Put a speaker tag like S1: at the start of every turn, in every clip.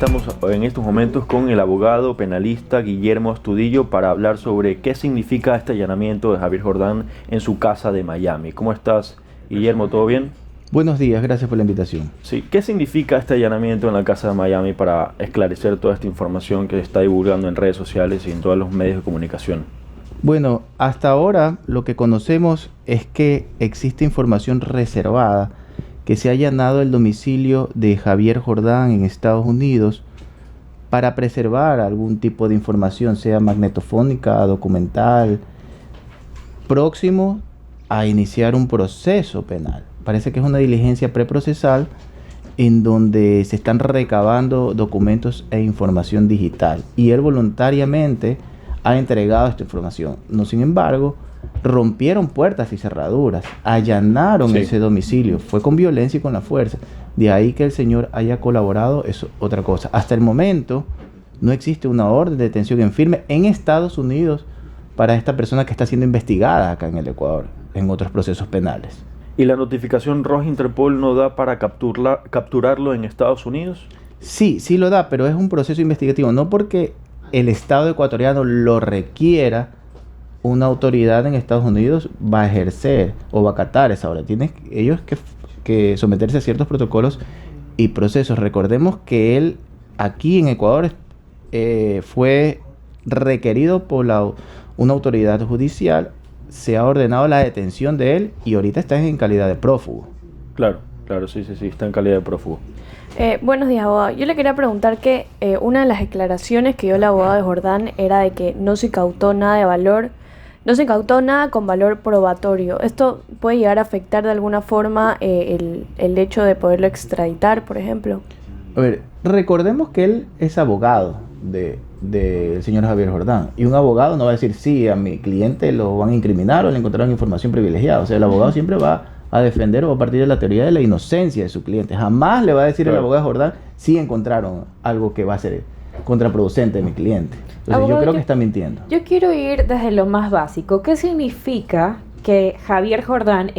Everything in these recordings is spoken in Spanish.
S1: estamos en estos momentos con el abogado penalista Guillermo Astudillo para hablar sobre qué significa este allanamiento de Javier Jordán en su casa de Miami. ¿Cómo estás, Guillermo? ¿Todo bien?
S2: Buenos días, gracias por la invitación.
S1: Sí, ¿qué significa este allanamiento en la casa de Miami para esclarecer toda esta información que se está divulgando en redes sociales y en todos los medios de comunicación?
S2: Bueno, hasta ahora lo que conocemos es que existe información reservada, que se ha allanado el domicilio de Javier Jordán en Estados Unidos para preservar algún tipo de información, sea magnetofónica, documental, próximo a iniciar un proceso penal. Parece que es una diligencia preprocesal en donde se están recabando documentos e información digital y él voluntariamente ha entregado esta información. No, sin embargo, rompieron puertas y cerraduras, allanaron ese domicilio, fue con violencia y con la fuerza. De ahí que el señor haya colaborado es otra cosa. Hasta el momento no existe una orden de detención en firme en Estados Unidos para esta persona que está siendo investigada acá en el Ecuador, en otros procesos penales.
S1: ¿Y la notificación roja Interpol no da para capturarlo en Estados Unidos?
S2: Sí, sí lo da, pero es un proceso investigativo, no porque el Estado ecuatoriano lo requiera. Una autoridad en Estados Unidos va a ejercer o va a acatar esa orden. Tienen ellos que someterse a ciertos protocolos y procesos. Recordemos que él aquí en Ecuador fue requerido por una autoridad judicial, se ha ordenado la detención de él y ahorita está en calidad de prófugo.
S1: Claro, sí, está en calidad de prófugo.
S3: Buenos días, abogado. Yo le quería preguntar que una de las declaraciones que dio el abogado de Jordán era de que no se incautó nada de valor, no se incautó nada con valor probatorio. ¿Esto puede llegar a afectar de alguna forma el hecho de poderlo extraditar, por ejemplo?
S2: A ver, recordemos que él es abogado del señor Javier Jordán. Y un abogado no va a decir, sí, a mi cliente lo van a incriminar o le encontraron información privilegiada. O sea, el abogado siempre va a defender o a partir de la teoría de la inocencia de su cliente. Jamás le va a decir el abogado de Jordán, sí encontraron algo que va a ser contraproducente de mi cliente. Entonces abogado, yo creo que está mintiendo.
S4: Yo quiero ir desde lo más básico. ¿Qué significa que Javier Jordán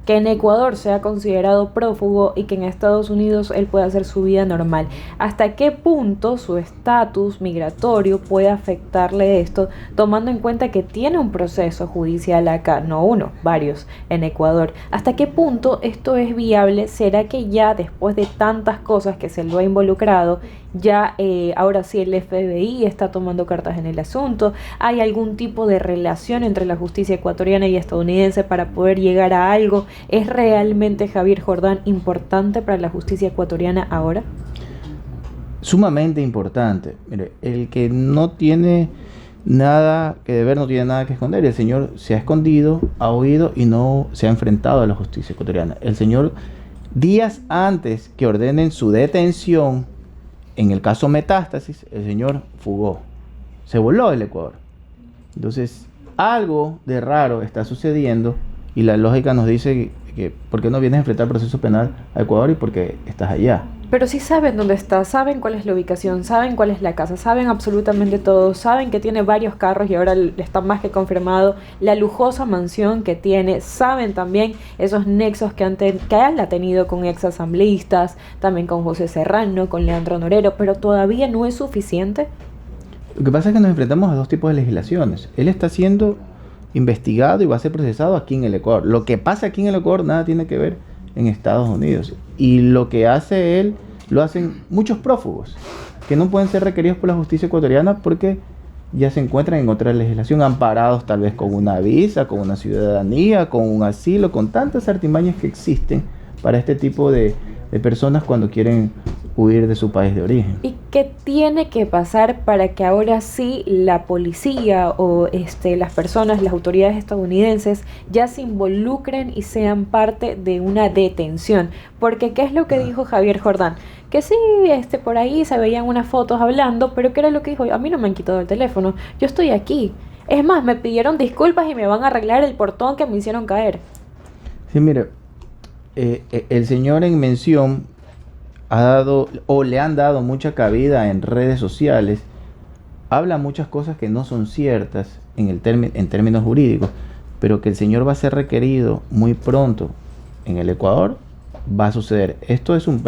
S4: que en Ecuador sea considerado prófugo y que en Estados Unidos él pueda hacer su vida normal? ¿Hasta qué punto su estatus migratorio puede afectarle esto, tomando en cuenta que tiene un proceso judicial acá, no uno, varios, en Ecuador? ¿Hasta qué punto esto es viable? ¿Será que ya después de tantas cosas que se lo ha involucrado, ya ahora sí el FBI está tomando cartas en el asunto? ¿Hay algún tipo de relación entre la justicia ecuatoriana y estadounidense para poder llegar a algo? ¿Es realmente Javier Jordán importante para la justicia ecuatoriana ahora?
S2: Sumamente importante. Mire, el que no tiene nada que deber, no tiene nada que esconder. El señor se ha escondido, ha huido y no se ha enfrentado a la justicia ecuatoriana. El señor, días antes que ordenen su detención, en el caso Metástasis, el señor fugó, se voló del Ecuador. Entonces, algo de raro está sucediendo y la lógica nos dice que ¿por qué no vienes a enfrentar el proceso penal a Ecuador y por qué estás allá?
S4: Pero sí saben dónde está, saben cuál es la ubicación, saben cuál es la casa, saben absolutamente todo, saben que tiene varios carros y ahora está más que confirmado la lujosa mansión que tiene, saben también esos nexos que él ha tenido con ex asambleístas, también con José Serrano, con Leandro Norero, pero todavía no es suficiente.
S2: Lo que pasa es que nos enfrentamos a dos tipos de legislaciones. Él está siendo investigado y va a ser procesado aquí en el Ecuador. Lo que pasa aquí en el Ecuador nada tiene que ver en Estados Unidos. Y lo que hace él, lo hacen muchos prófugos, que no pueden ser requeridos por la justicia ecuatoriana porque ya se encuentran en otra legislación, amparados tal vez con una visa, con una ciudadanía, con un asilo, con tantas artimañas que existen para este tipo de personas cuando quieren huir de su país de origen.
S4: ¿Y qué tiene que pasar para que ahora sí la policía o las personas, las autoridades estadounidenses ya se involucren y sean parte de una detención? Porque ¿qué es lo que dijo Javier Jordán? Que sí, por ahí se veían unas fotos hablando, pero ¿qué era lo que dijo? A mí no me han quitado el teléfono, yo estoy aquí. Es más, me pidieron disculpas y me van a arreglar el portón que me hicieron caer.
S2: Sí, mire, el señor en mención ha dado o le han dado mucha cabida en redes sociales, habla muchas cosas que no son ciertas en términos jurídicos, pero que el señor va a ser requerido muy pronto en el Ecuador, va a suceder. Esto es un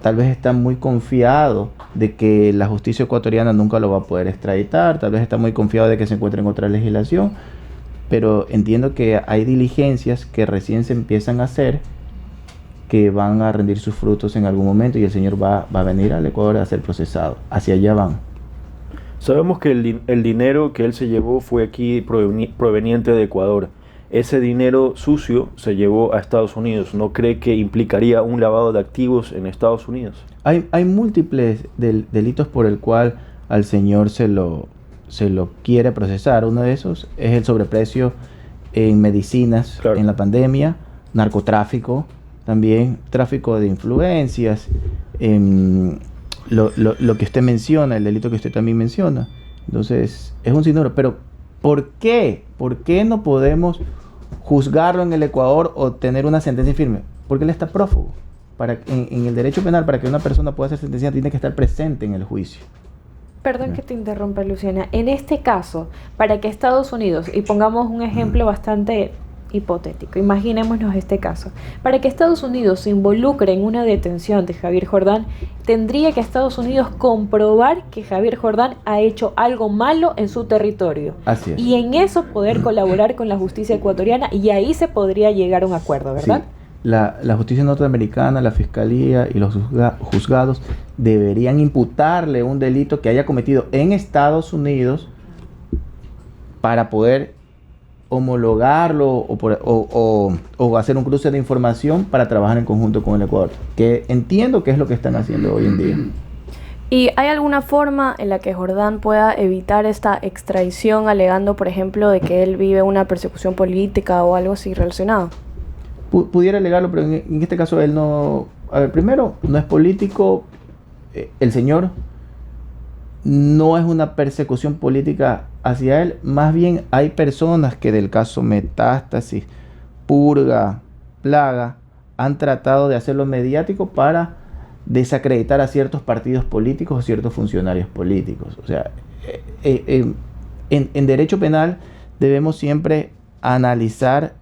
S2: tal vez está muy confiado de que la justicia ecuatoriana nunca lo va a poder extraditar, tal vez está muy confiado de que se encuentre en otra legislación, pero entiendo que hay diligencias que recién se empiezan a hacer, que van a rendir sus frutos en algún momento y el señor va a venir al Ecuador a ser procesado. Hacia allá van.
S1: Sabemos que el dinero que él se llevó fue aquí proveniente de Ecuador. Ese dinero sucio se llevó a Estados Unidos. ¿No cree que implicaría un lavado de activos en Estados Unidos?
S2: Hay múltiples delitos por el cual al señor se lo quiere procesar. Uno de esos es el sobreprecio en medicinas, claro, en la pandemia, narcotráfico, también tráfico de influencias, lo que usted menciona, el delito que usted también menciona. Entonces, es un sinnúmero. Pero, ¿por qué? ¿Por qué no podemos juzgarlo en el Ecuador o tener una sentencia firme? Porque él está prófugo. En el derecho penal, para que una persona pueda ser sentenciada, tiene que estar presente en el juicio.
S4: Perdón que te interrumpa, Luciana. En este caso, para que Estados Unidos, y pongamos un ejemplo bastante hipotético, imaginémonos este caso, para que Estados Unidos se involucre en una detención de Javier Jordán, tendría que Estados Unidos comprobar que Javier Jordán ha hecho algo malo en su territorio.
S2: Así es.
S4: Y en eso poder colaborar con la justicia ecuatoriana, y ahí se podría llegar a un acuerdo, ¿verdad?
S2: Sí. La justicia norteamericana, la fiscalía y los juzgados deberían imputarle un delito que haya cometido en Estados Unidos para poder homologarlo o hacer un cruce de información para trabajar en conjunto con el Ecuador, que entiendo que es lo que están haciendo hoy en día.
S3: ¿Y hay alguna forma en la que Jordán pueda evitar esta extradición alegando, por ejemplo, de que él vive una persecución política o algo así relacionado?
S2: Pudiera alegarlo, pero en este caso él no... A ver, primero, no es político. El señor no es una persecución política hacia él. Más bien hay personas que del caso Metástasis, Purga, Plaga, han tratado de hacerlo mediático para desacreditar a ciertos partidos políticos o ciertos funcionarios políticos. O sea, en derecho penal debemos siempre analizar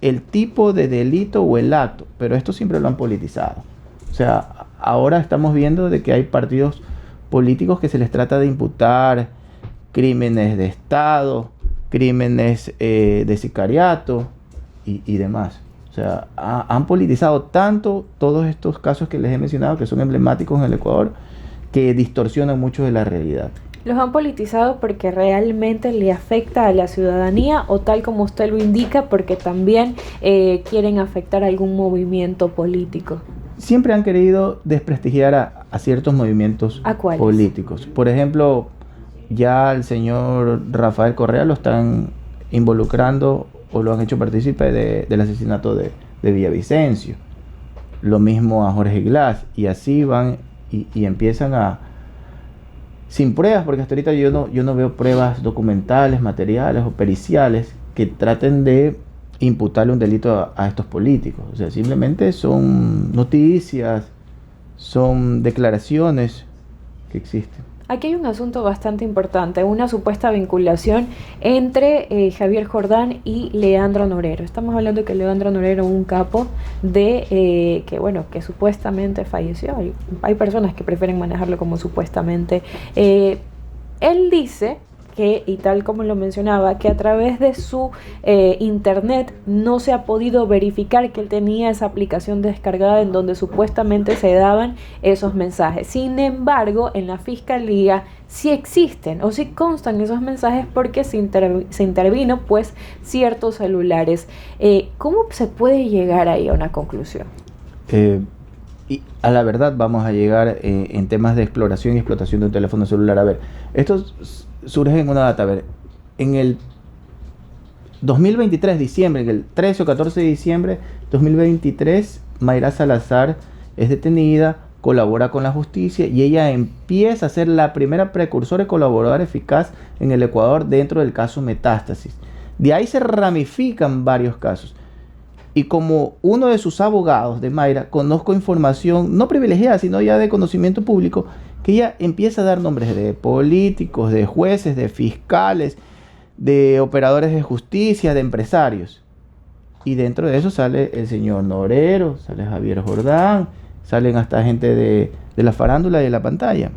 S2: el tipo de delito o el acto, pero esto siempre lo han politizado. O sea, ahora estamos viendo de que hay partidos políticos que se les trata de imputar crímenes de Estado, crímenes de sicariato y demás. O sea, han politizado tanto todos estos casos que les he mencionado, que son emblemáticos en el Ecuador, que distorsionan mucho de la realidad.
S4: ¿Los han politizado porque realmente le afecta a la ciudadanía o tal como usted lo indica porque también quieren afectar a algún movimiento político?
S2: Siempre han querido desprestigiar a ciertos movimientos políticos. Por ejemplo, ya al señor Rafael Correa lo están involucrando o lo han hecho partícipe del asesinato de Villavicencio. Lo mismo a Jorge Glass. Y así van y empiezan a... sin pruebas, porque hasta ahorita yo no veo pruebas documentales, materiales o periciales que traten de imputarle un delito a estos políticos. O sea, simplemente son noticias, son declaraciones que existen.
S4: Aquí hay un asunto bastante importante, una supuesta vinculación entre Javier Jordán y Leandro Norero. Estamos hablando de que Leandro Norero es un capo que supuestamente falleció. Hay personas que prefieren manejarlo como supuestamente. Él dice que, y tal como lo mencionaba, que a través de su internet no se ha podido verificar que él tenía esa aplicación descargada en donde supuestamente se daban esos mensajes. Sin embargo, en la fiscalía sí existen o sí constan esos mensajes porque se intervino pues ciertos celulares. ¿Cómo se puede llegar ahí a una conclusión?
S2: Y a la verdad vamos a llegar en temas de exploración y explotación de un teléfono celular. A ver, esto surge en una data. A ver, en el 2023, diciembre, en el 13 o 14 de diciembre de 2023, Mayra Salazar es detenida, colabora con la justicia y ella empieza a ser la primera precursora y colaboradora eficaz en el Ecuador dentro del caso Metástasis. De ahí se ramifican varios casos. Y como uno de sus abogados de Mayra, conozco información no privilegiada, sino ya de conocimiento público, que ella empieza a dar nombres de políticos, de jueces, de fiscales, de operadores de justicia, de empresarios. Y dentro de eso sale el señor Norero, sale Javier Jordán, salen hasta gente de la farándula y de la pantalla.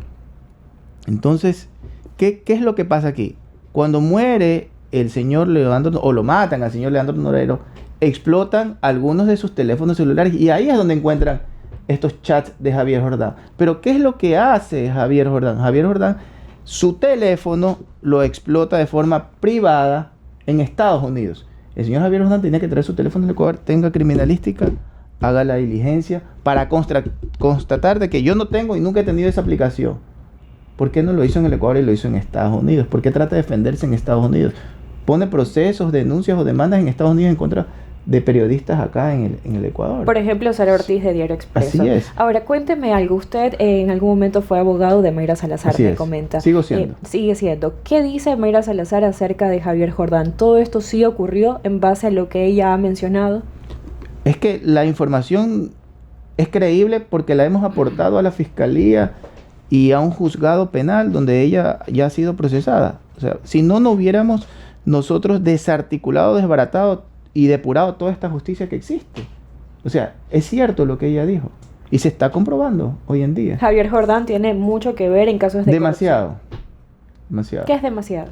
S2: Entonces, ¿qué es lo que pasa aquí? Cuando muere el señor Leandro, o lo matan al señor Leandro Norero, explotan algunos de sus teléfonos celulares y ahí es donde encuentran estos chats de Javier Jordán. Pero ¿qué es lo que hace Javier Jordán? Javier Jordán, su teléfono lo explota de forma privada en Estados Unidos. El señor Javier Jordán tenía que traer su teléfono al Ecuador, tenga criminalística, haga la diligencia para constatar de que yo no tengo y nunca he tenido esa aplicación. ¿Por qué no lo hizo en el Ecuador y lo hizo en Estados Unidos? ¿Por qué trata de defenderse en Estados Unidos? Pone procesos, denuncias o demandas en Estados Unidos en contra de periodistas acá en el Ecuador.
S4: Por ejemplo, Sara Ortiz de Diario Expreso.
S2: Así es.
S4: Ahora, cuénteme algo. Usted en algún momento fue abogado de Mayra Salazar,
S2: Así
S4: me
S2: es.
S4: comenta.
S2: Sigo siendo.
S4: Sigue siendo. ¿Qué dice Mayra Salazar acerca de Javier Jordán? ¿Todo esto sí ocurrió en base a lo que ella ha mencionado?
S2: Es que la información es creíble porque la hemos aportado a la fiscalía y a un juzgado penal donde ella ya ha sido procesada. O sea, si no hubiéramos nosotros desarticulado, desbaratado y depurado toda esta justicia que existe. O sea, es cierto lo que ella dijo y se está comprobando hoy en día.
S4: Javier Jordán tiene mucho que ver en casos de
S2: Demasiado.
S4: ¿Qué es demasiado?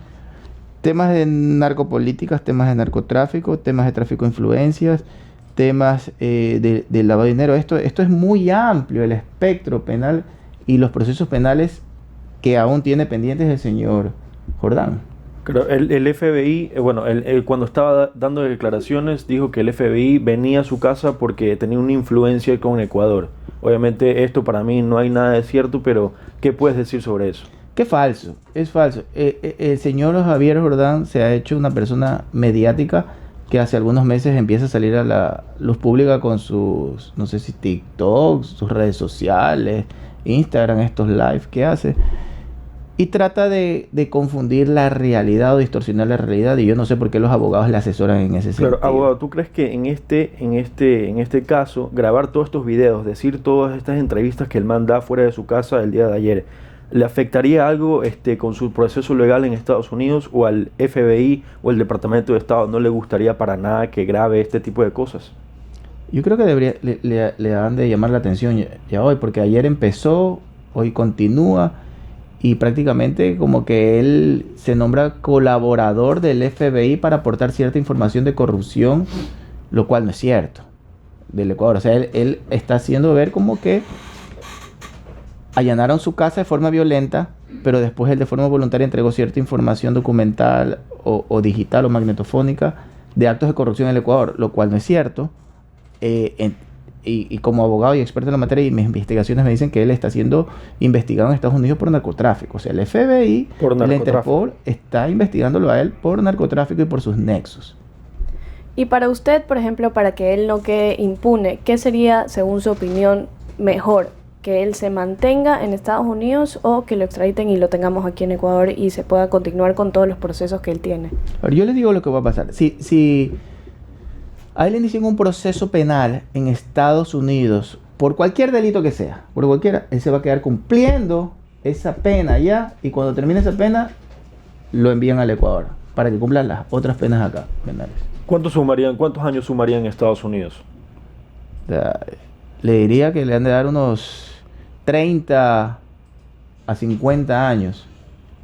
S2: Temas de narcopolíticas, temas de narcotráfico, temas de tráfico de influencias, temas de lavado de dinero. Esto es muy amplio, el espectro penal y los procesos penales que aún tiene pendientes el señor Jordán.
S1: Pero el FBI, bueno, cuando estaba dando declaraciones, dijo que el FBI venía a su casa porque tenía una influencia con Ecuador. Obviamente esto para mí no hay nada de cierto, pero ¿qué puedes decir sobre eso?
S2: Qué falso, es falso. El señor Javier Jordán se ha hecho una persona mediática que hace algunos meses empieza a salir a la luz pública con sus, no sé si TikTok, sus redes sociales, Instagram, estos live que hace. Y trata de confundir la realidad o distorsionar la realidad. Y yo no sé por qué los abogados le asesoran en ese sentido.
S1: Pero, abogado, ¿tú crees que en este caso, grabar todos estos videos, decir todas estas entrevistas que el man da fuera de su casa el día de ayer, le afectaría algo con su proceso legal en Estados Unidos, o al FBI o el Departamento de Estado no le gustaría para nada que grabe este tipo de cosas?
S2: Yo creo que le han de llamar la atención ya hoy, porque ayer empezó, hoy continúa. Y prácticamente como que él se nombra colaborador del FBI para aportar cierta información de corrupción, lo cual no es cierto, del Ecuador. O sea, él está haciendo ver como que allanaron su casa de forma violenta, pero después él de forma voluntaria entregó cierta información documental o digital o magnetofónica de actos de corrupción en el Ecuador, lo cual no es cierto. Y como abogado y experto en la materia, y mis investigaciones me dicen que él está siendo investigado en Estados Unidos por narcotráfico. O sea, el FBI, el Interpol, está investigándolo a él por narcotráfico y por sus nexos.
S3: Y para usted, por ejemplo, para que él no quede impune, ¿qué sería, según su opinión, mejor? ¿Que él se mantenga en Estados Unidos o que lo extraditen y lo tengamos aquí en Ecuador y se pueda continuar con todos los procesos que él tiene?
S2: Ahora, yo les digo lo que va a pasar. Si a él le inician un proceso penal en Estados Unidos por cualquier delito que sea, por cualquiera, él se va a quedar cumpliendo esa pena allá, y cuando termine esa pena lo envían al Ecuador para que cumplan las otras penas acá, penales.
S1: ¿Cuántos años sumarían en Estados Unidos?
S2: O sea, le diría que le han de dar unos 30 a 50 años.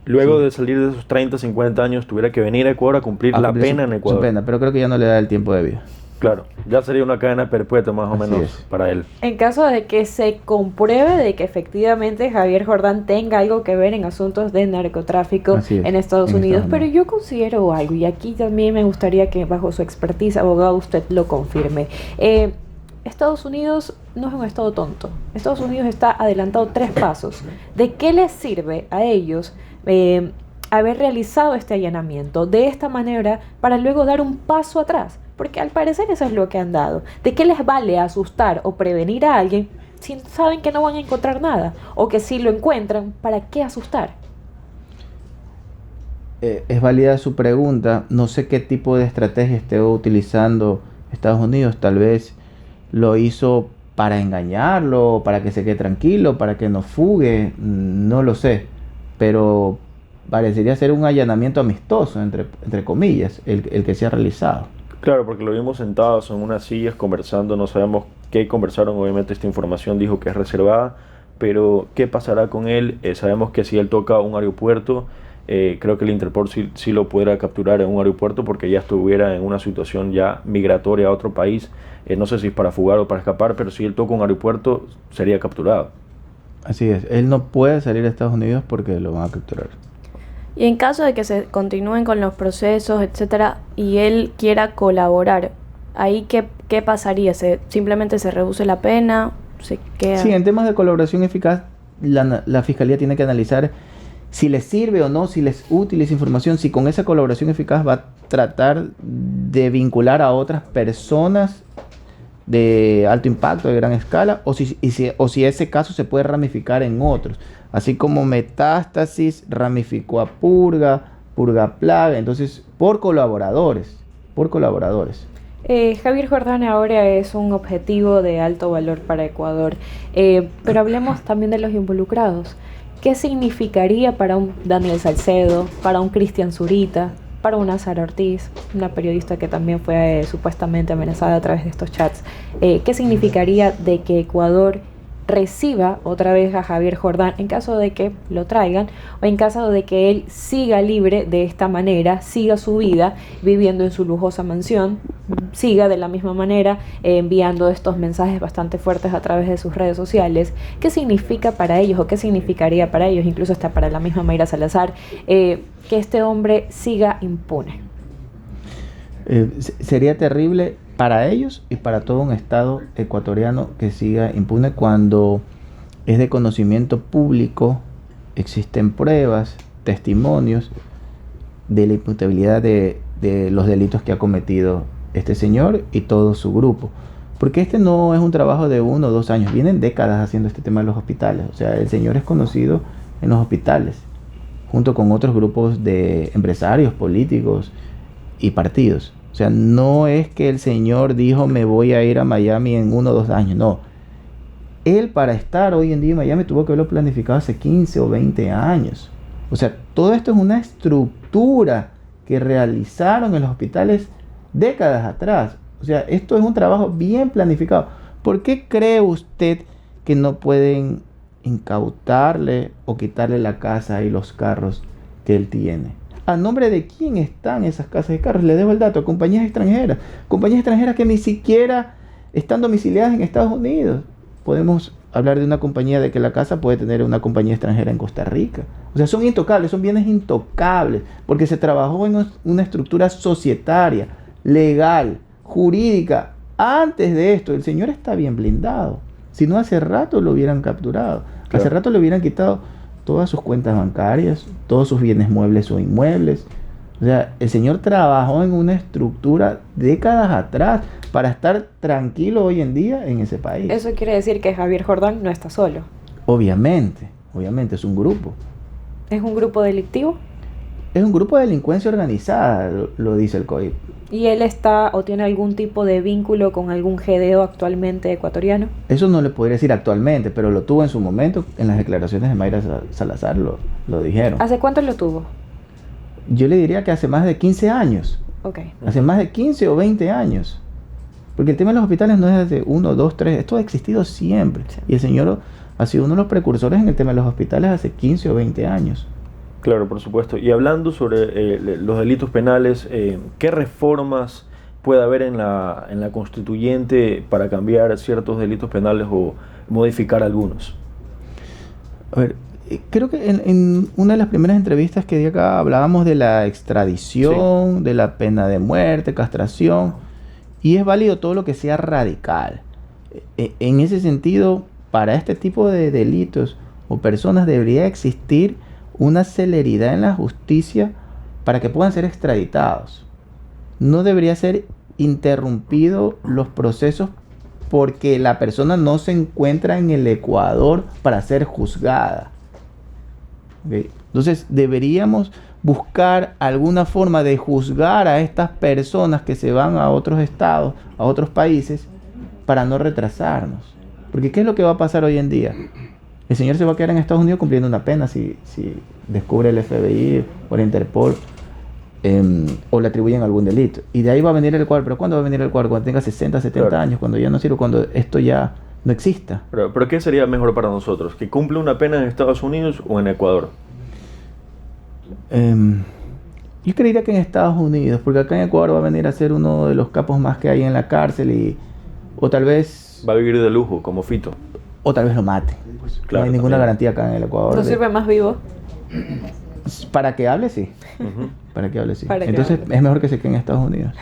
S1: Luego
S2: Sí.
S1: de salir de esos 30, 50 años, tuviera que venir a Ecuador a cumplir la pena en
S2: Su
S1: Ecuador.
S2: pena, pero creo que ya no le da el tiempo de vida.
S1: Claro, ya sería una cadena perpetua más o
S2: Así
S1: menos
S2: es.
S1: para él.
S4: En caso de que se compruebe de que efectivamente Javier Jordán tenga algo que ver en asuntos de narcotráfico
S2: Así es,
S4: en Estados
S2: en
S4: Unidos,
S2: Estados
S4: pero
S2: Unidos.
S4: yo considero algo, y aquí también me gustaría que bajo su expertise, abogado, usted lo confirme. Estados Unidos no es un estado tonto. Estados Unidos está adelantado 3 pasos. ¿De qué les sirve a ellos haber realizado este allanamiento de esta manera para luego dar un paso atrás? Porque al parecer eso es lo que han dado. ¿De qué les vale asustar o prevenir a alguien si saben que no van a encontrar nada? O que si lo encuentran, ¿para qué asustar?
S2: Es válida su pregunta. No sé qué tipo de estrategia esté utilizando Estados Unidos. Tal vez lo hizo para engañarlo, para que se quede tranquilo, para que no fugue. No lo sé. Pero parecería ser un allanamiento amistoso, entre comillas, el que se ha realizado.
S1: Claro, porque lo vimos sentados en unas sillas conversando, no sabemos qué conversaron, obviamente esta información dijo que es reservada, pero qué pasará con él. Sabemos que si él toca un aeropuerto, creo que el Interpol sí lo pudiera capturar en un aeropuerto porque ya estuviera en una situación ya migratoria a otro país. No sé si es para fugar o para escapar, pero si él toca un aeropuerto sería capturado.
S2: Así es, él no puede salir a Estados Unidos porque lo van a capturar.
S3: Y en caso de que se continúen con los procesos, etcétera, y él quiera colaborar, ¿ahí qué pasaría? ¿Simplemente se reduce la pena? ¿Se queda?
S2: Sí, en temas de colaboración eficaz, la Fiscalía tiene que analizar si les sirve o no, si les es útil esa información, si con esa colaboración eficaz va a tratar de vincular a otras personas de alto impacto, de gran escala, o si ese caso se puede ramificar en otros. Así como Metástasis ramificó a Purga, Purga Plaga, entonces por colaboradores.
S4: Javier Jordán ahora es un objetivo de alto valor para Ecuador, pero hablemos también de los involucrados. ¿Qué significaría para un Daniel Salcedo, para un Cristian Zurita, para una Sara Ortiz, una periodista que también fue supuestamente amenazada a través de estos chats? ¿Qué significaría de que Ecuador reciba otra vez a Javier Jordán en caso de que lo traigan o en caso de que él siga libre de esta manera, siga su vida viviendo en su lujosa mansión, siga de la misma manera enviando estos mensajes bastante fuertes a través de sus redes sociales? ¿Qué significa para ellos o qué significaría para ellos, incluso hasta para la misma Mayra Salazar, que este hombre siga impune?
S2: Sería terrible para ellos y para todo un Estado ecuatoriano que siga impune cuando es de conocimiento público, existen pruebas, testimonios de la imputabilidad de los delitos que ha cometido este señor y todo su grupo. Porque este no es un trabajo de 1 o 2 años, vienen décadas haciendo este tema en los hospitales. O sea, el señor es conocido en los hospitales, junto con otros grupos de empresarios, políticos y partidos. O sea, no es que el señor dijo me voy a ir a Miami en 1 o 2 años, no. Él para estar hoy en día en Miami tuvo que haberlo planificado hace 15 o 20 años. O sea, todo esto es una estructura que realizaron en los hospitales décadas atrás. O sea, esto es un trabajo bien planificado. ¿Por qué cree usted que no pueden incautarle o quitarle la casa y los carros que él tiene? ¿A nombre de quién están esas casas y carros? Le debo el dato, compañías extranjeras que ni siquiera están domiciliadas en Estados Unidos. Podemos hablar de una compañía de que la casa puede tener una compañía extranjera en Costa Rica. O sea, son intocables, son bienes intocables, porque se trabajó en una estructura societaria, legal, jurídica. Antes de esto, el señor está bien blindado. Si no, hace rato lo hubieran capturado. Claro. Hace rato le hubieran quitado todas sus cuentas bancarias, todos sus bienes muebles o inmuebles. O sea, el señor trabajó en una estructura décadas atrás para estar tranquilo hoy en día en ese país.
S4: Eso quiere decir que Javier Jordán no está solo.
S2: Obviamente, es un grupo.
S4: ¿Es un grupo delictivo?
S2: Es un grupo de delincuencia organizada, lo dice el COIP.
S4: ¿Y él está o tiene algún tipo de vínculo con algún GDO actualmente ecuatoriano?
S2: Eso no le podría decir actualmente, pero lo tuvo en su momento. En las declaraciones de Mayra Salazar lo dijeron.
S4: ¿Hace cuánto lo tuvo?
S2: Yo le diría que hace más de 15 años.
S4: Ok.
S2: Hace más de 15 o 20 años. Porque el tema de los hospitales no es de 1, 2, 3. Esto ha existido siempre. Sí. Y el señor ha sido uno de los precursores en el tema de los hospitales hace 15 o 20 años.
S1: Claro, por supuesto. Y hablando sobre los delitos penales, ¿qué reformas puede haber en la constituyente para cambiar ciertos delitos penales o modificar algunos?
S2: A ver, creo que en una de las primeras entrevistas que di acá hablábamos de la extradición, sí, de la pena de muerte, castración, y es válido todo lo que sea radical. En ese sentido, para este tipo de delitos o personas debería existir una celeridad en la justicia para que puedan ser extraditados. No debería ser interrumpido los procesos porque la persona no se encuentra en el Ecuador para ser juzgada. ¿Okay? Entonces deberíamos buscar alguna forma de juzgar a estas personas que se van a otros estados, a otros países, para no retrasarnos. Porque ¿qué es lo que va a pasar hoy en día? El señor se va a quedar en Estados Unidos cumpliendo una pena si descubre el FBI o el Interpol o le atribuyen algún delito. Y de ahí va a venir el Ecuador. ¿Pero cuándo va a venir el Ecuador? Cuando tenga 60, 70
S1: Claro.
S2: años, cuando ya no sirve, cuando esto ya no exista.
S1: Pero ¿qué sería mejor para nosotros? ¿Que cumpla una pena en Estados Unidos o en Ecuador?
S2: Yo creería que en Estados Unidos, porque acá en Ecuador va a venir a ser uno de los capos más que hay en la cárcel o tal vez
S1: Va a vivir de lujo, como Fito.
S2: lo mate.
S1: Claro,
S2: no hay ninguna
S1: también.
S2: garantía acá en el Ecuador.
S4: ¿No sirve más vivo?
S2: Para que hable, sí.
S1: Ujú.
S2: Para que hable, sí.
S4: Para que
S2: Entonces
S4: hable.
S2: es mejor que se quede en Estados Unidos.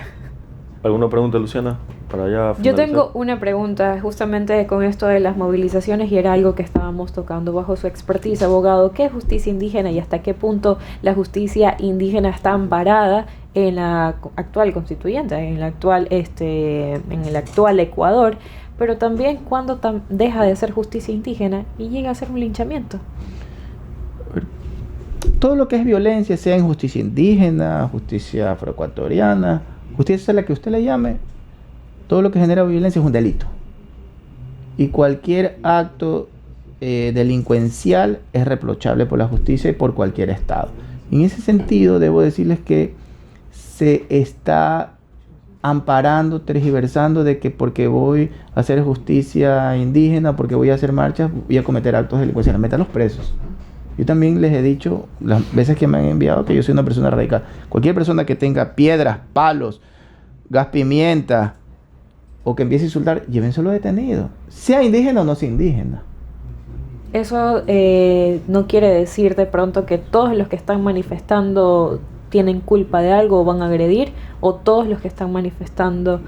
S1: ¿Alguna pregunta, Luciana? Para ya
S4: Yo
S1: finalizar.
S4: tengo una pregunta justamente con esto de las movilizaciones y era algo que estábamos tocando bajo su expertise, abogado. ¿Qué es justicia indígena y hasta qué punto la justicia indígena está amparada en la actual constituyente, en el actual Ecuador? Pero también cuando deja de ser justicia indígena y llega a ser un linchamiento.
S2: Todo lo que es violencia, sea en justicia indígena, justicia afroecuatoriana, justicia a la que usted le llame, todo lo que genera violencia es un delito. Y cualquier acto delincuencial es reprochable por la justicia y por cualquier Estado. En ese sentido, debo decirles que se está amparando, tergiversando de que porque voy a hacer justicia indígena, porque voy a hacer marchas, voy a cometer actos delincuenciales. Metan los presos. Yo también les he dicho las veces que me han enviado que yo soy una persona radical. Cualquier persona que tenga piedras, palos, gas pimienta o que empiece a insultar, llévenselo detenido. Sea indígena o no sea indígena.
S4: Eso no quiere decir de pronto que todos los que están manifestando tienen culpa de algo o van a agredir, o todos los que están manifestando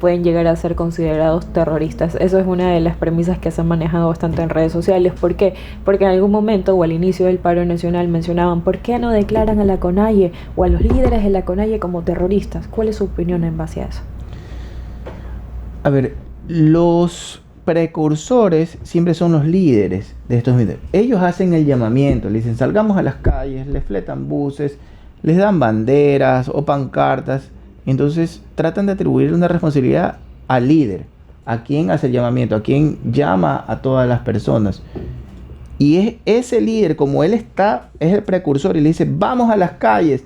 S4: pueden llegar a ser considerados terroristas. Eso es una de las premisas que se han manejado bastante en redes sociales. ¿Por qué? Porque en algún momento o al inicio del paro nacional mencionaban ¿por qué no declaran a la CONAIE o a los líderes de la CONAIE como terroristas? ¿Cuál es su opinión en base a eso?
S2: A ver, los precursores siempre son los líderes de estos líderes. Ellos hacen el llamamiento, le dicen salgamos a las calles, les fletan buses, les dan banderas o pancartas. Entonces tratan de atribuir una responsabilidad al líder, a quien hace el llamamiento, a quien llama a todas las personas. Y es ese líder, como él es el precursor y le dice vamos a las calles,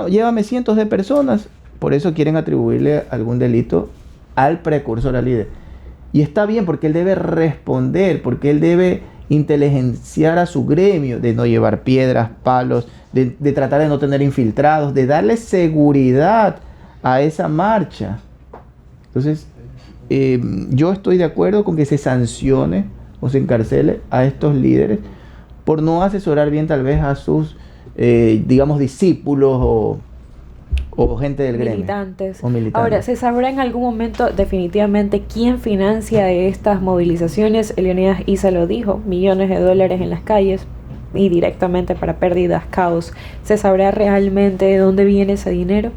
S2: llévame cientos de personas. Por eso quieren atribuirle algún delito al precursor, al líder. Y está bien porque él debe responder, porque él debe inteligenciar a su gremio, de no llevar piedras, palos, de tratar de no tener infiltrados, de darle seguridad a esa marcha. Entonces, yo estoy de acuerdo con que se sancione o se encarcele a estos líderes por no asesorar bien tal vez a sus, digamos, discípulos o gente del gremio.
S4: Militantes.
S2: O militantes.
S4: Ahora, ¿se sabrá en algún momento definitivamente quién financia estas movilizaciones? Leonidas Issa lo dijo, millones de dólares en las calles y directamente para pérdidas, caos. ¿Se sabrá realmente de dónde viene ese dinero?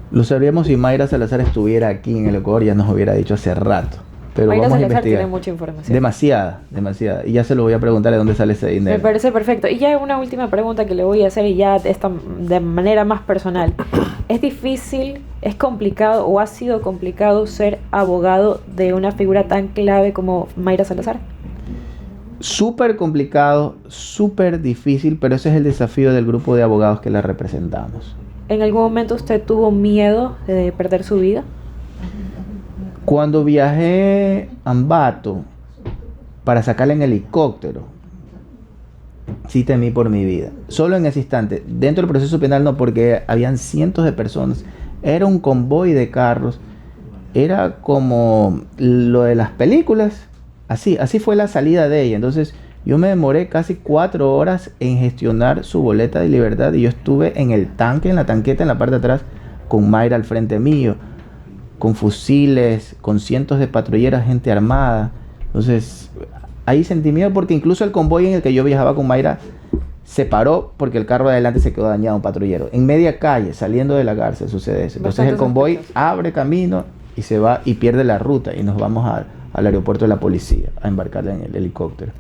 S2: Lo sabríamos si Mayra Salazar estuviera aquí en el Ecuador, ya nos hubiera dicho hace rato. Pero
S4: Mayra
S2: vamos a
S4: Salazar
S2: investigar.
S4: tiene mucha información.
S2: Demasiada. Y ya se lo voy a preguntar de dónde sale ese
S4: Me
S2: dinero.
S4: parece perfecto. Y ya una última pregunta que le voy a hacer y ya de manera más personal. ¿Es difícil, es complicado o ha sido complicado ser abogado de una figura tan clave como Mayra Salazar?
S2: Súper complicado, súper difícil, pero ese es el desafío del grupo de abogados que la representamos.
S4: ¿En algún momento usted tuvo miedo de perder su vida?
S2: Cuando viajé a Ambato para sacarla en helicóptero, sí temí por mi vida. Solo en ese instante. Dentro del proceso penal no, porque habían cientos de personas. Era un convoy de carros. Era como lo de las películas. Así fue la salida de ella. Entonces yo me demoré casi 4 horas en gestionar su boleta de libertad. Y yo estuve en el tanque, en la tanqueta, en la parte de atrás, con Mayra al frente mío, con fusiles, con cientos de patrulleras, gente armada. Entonces ahí sentí miedo porque incluso el convoy en el que yo viajaba con Mayra se paró porque el carro de adelante se quedó dañado, un patrullero. En media calle, saliendo de la cárcel, sucede eso. Entonces
S4: Bastante
S2: el convoy
S4: sospechoso.
S2: abre camino y se va y pierde la ruta y nos vamos al aeropuerto de la policía a embarcarla en el helicóptero.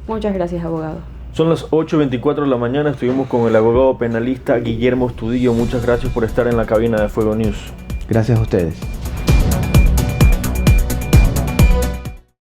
S4: Muchas gracias, abogado.
S1: Son las 8:24 de la mañana, estuvimos con el abogado penalista Guillermo Estudillo. Muchas gracias por estar en la cabina de Fuego News.
S2: Gracias a ustedes.